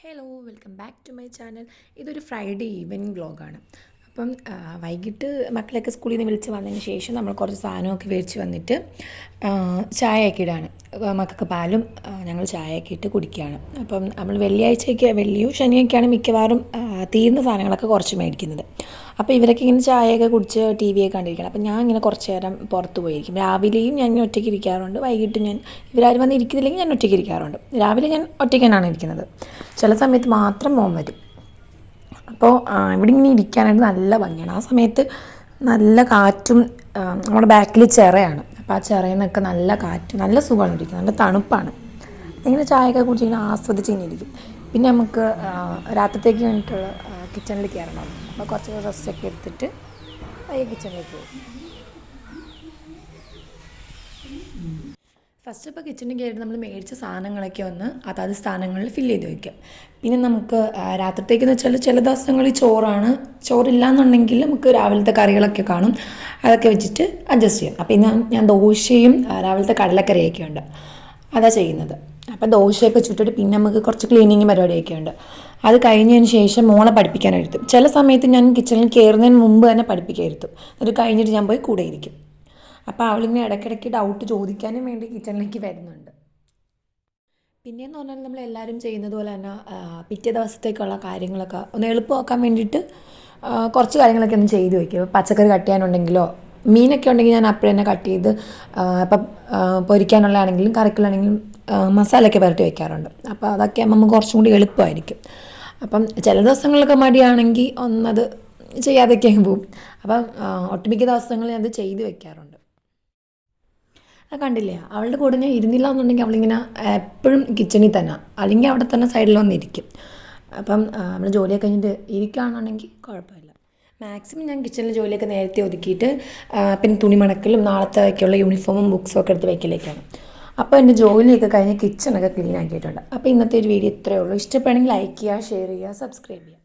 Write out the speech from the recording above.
Hello welcome back to my channel. ഇതൊരു Friday evening വ്ളോഗാണ്. അപ്പം വൈകിട്ട് മക്കളൊക്കെ സ്കൂളിൽ നിന്ന് വിളിച്ച് വന്നതിന് ശേഷം നമ്മൾ കുറച്ച് സാധനമൊക്കെ മേടിച്ച് വന്നിട്ട് ചായയൊക്കെ ഇടാണ്. മക്കൾക്ക് പാലും ഞങ്ങൾ ചായയൊക്കെ ഇട്ട് കുടിക്കുകയാണ്. അപ്പം നമ്മൾ വെള്ളിയോ ശനിയൊക്കെയാണ് മിക്കവാറും തീർന്ന സാധനങ്ങളൊക്കെ കുറച്ച് മേടിക്കുന്നത്. അപ്പോൾ ഇവരൊക്കെ ഇങ്ങനെ ചായയൊക്കെ കുടിച്ച് ടി വിയൊക്കെ കണ്ടിരിക്കണം. അപ്പം ഞാൻ ഇങ്ങനെ കുറച്ച് നേരം പുറത്ത് പോയിരിക്കും. രാവിലെയും ഞാൻ ഇങ്ങനെ ഒറ്റയ്ക്ക് ഇരിക്കാറുണ്ട്, വൈകിട്ട് ഇവരാരും വന്ന് ഇരിക്കുന്നില്ലെങ്കിൽ ഞാൻ ഒറ്റയ്ക്ക് ഇരിക്കാറുണ്ട്. രാവിലെ ഞാൻ ഒറ്റയ്ക്കാണ് ഇരിക്കുന്നത്, ചില സമയത്ത് മാത്രം മോൻ വരും. അപ്പോൾ ഇവിടെ ഇങ്ങനെ ഇരിക്കാനായിട്ട് നല്ല ഭംഗിയാണ്. ആ സമയത്ത് നല്ല കാറ്റും നമ്മുടെ ബാക്കിൽ ചിറയാണ്. അപ്പോൾ ആ ചിറയിൽ നിന്നൊക്കെ നല്ല കാറ്റ്, നല്ല സുഖമാണ് ഇരിക്കുന്നത്, നല്ല തണുപ്പാണ്. ഇങ്ങനെ ചായയൊക്കെ കുടിച്ച് ഇങ്ങനെ ആസ്വദിച്ച് ഇങ്ങനെ ഇരിക്കും. പിന്നെ നമുക്ക് രാത്രിത്തേക്ക് വേണ്ടിയിട്ടുള്ള കിച്ചണിൽ കയറണം. അപ്പോൾ കുറച്ച് റെസ്റ്റൊക്കെ എടുത്തിട്ട് കിച്ചണിലേക്ക് പോകും. ഫസ്റ്റ് ഇപ്പോൾ കിച്ചണിൽ കയറിയിട്ട് നമ്മൾ മേടിച്ച സാധനങ്ങളൊക്കെ ഒന്ന് അതാത് സ്ഥാനങ്ങളിൽ ഫില്ല് ചെയ്ത് വയ്ക്കും. പിന്നെ നമുക്ക് രാത്രിത്തേക്കെന്ന് വെച്ചാൽ ചില ദിവസങ്ങളിൽ ചോറില്ല എന്നുണ്ടെങ്കിൽ നമുക്ക് രാവിലത്തെ കറികളൊക്കെ കാണും, അതൊക്കെ വെച്ചിട്ട് അഡ്ജസ്റ്റ് ചെയ്യും. അപ്പോൾ ഇന്ന് ഞാൻ ദോശയും രാവിലത്തെ കടലക്കറിയൊക്കെ ഉണ്ട്, അതാണ് ചെയ്യുന്നത്. അപ്പോൾ ദോശയൊക്കെ ചുട്ടിട്ട് പിന്നെ നമുക്ക് കുറച്ച് ക്ലീനിങ് പരിപാടിയൊക്കെ ഉണ്ട്. അത് കഴിഞ്ഞതിന് ശേഷം മോളെ പഠിപ്പിക്കാനെടുത്തും. ചില സമയത്ത് ഞാൻ കിച്ചണിൽ കയറുന്നതിന് മുമ്പ് തന്നെ പഠിപ്പിക്കാനിരുത്തും. അത് കഴിഞ്ഞിട്ട് ഞാൻ പോയി കൂടെ ഇരിക്കും. അപ്പോൾ അവളിങ്ങനെ ഇടയ്ക്കിടയ്ക്ക് ഡൗട്ട് ചോദിക്കാനും വേണ്ടി കിച്ചണിലേക്ക് വരുന്നുണ്ട്. പിന്നെയെന്ന് പറഞ്ഞാൽ നമ്മളെല്ലാവരും ചെയ്യുന്നത് പോലെ തന്നെ പിറ്റേ ദിവസത്തേക്കുള്ള കാര്യങ്ങളൊക്കെ ഒന്ന് എളുപ്പമാക്കാൻ വേണ്ടിയിട്ട് കുറച്ച് കാര്യങ്ങളൊക്കെ ഒന്ന് ചെയ്ത് വയ്ക്കും. പച്ചക്കറി കട്ട് ചെയ്യാനുണ്ടെങ്കിലോ മീനൊക്കെ ഉണ്ടെങ്കിൽ ഞാൻ അപ്പോഴേ തന്നെ കട്ട് ചെയ്ത് ഇപ്പം പൊരിക്കാനുള്ളതാണെങ്കിലും കറിക്കുള്ളതാണെങ്കിലും മസാലയൊക്കെ പുരട്ടി വയ്ക്കാറുണ്ട്. അപ്പോൾ അതൊക്കെ നമുക്ക് കുറച്ചും കൂടി എളുപ്പമായിരിക്കും. അപ്പം ചില ദിവസങ്ങളിലൊക്കെ മടിയാണെങ്കിൽ ഒന്നത് ചെയ്യാതൊക്കെ പോകും. അപ്പം ഒട്ടുമിക്ക ദിവസങ്ങളിൽ അത് ചെയ്ത് വയ്ക്കാറുണ്ട്. അത് കണ്ടില്ലേ, അവളുടെ കൂടെ ഞാൻ ഇരുന്നില്ല എന്നുണ്ടെങ്കിൽ അവളിങ്ങനെ എപ്പോഴും കിച്ചണിൽ തന്നെ, അല്ലെങ്കിൽ അവിടെ തന്നെ സൈഡിൽ വന്നിരിക്കും. അപ്പം നമ്മൾ ജോലിയൊക്കെ കഴിഞ്ഞിട്ട് ഇരിക്കുകയാണെന്നുണ്ടെങ്കിൽ കുഴപ്പമില്ല. മാക്സിമം ഞാൻ കിച്ചണിൽ ജോലിയൊക്കെ നേരത്തെ ഒതുക്കിയിട്ട് പിന്നെ തുണി മടക്കലും നാളത്തേക്കുള്ള യൂണിഫോമും ബുക്സും ഒക്കെ എടുത്ത് വയ്ക്കലേക്കാണ്. അപ്പോൾ എൻ്റെ ജോലിയൊക്കെ കഴിഞ്ഞ് കിച്ചണൊക്കെ ക്ലീൻ ആക്കിയിട്ടുണ്ട്. അപ്പോൾ ഇന്നത്തെ ഒരു വീഡിയോ ഇത്രയേ ഉള്ളൂ. ഇഷ്ടപ്പെടുമെങ്കിൽ ലൈക്ക് ചെയ്യുക, ഷെയർ ചെയ്യുക, സബ്സ്ക്രൈബ് ചെയ്യുക.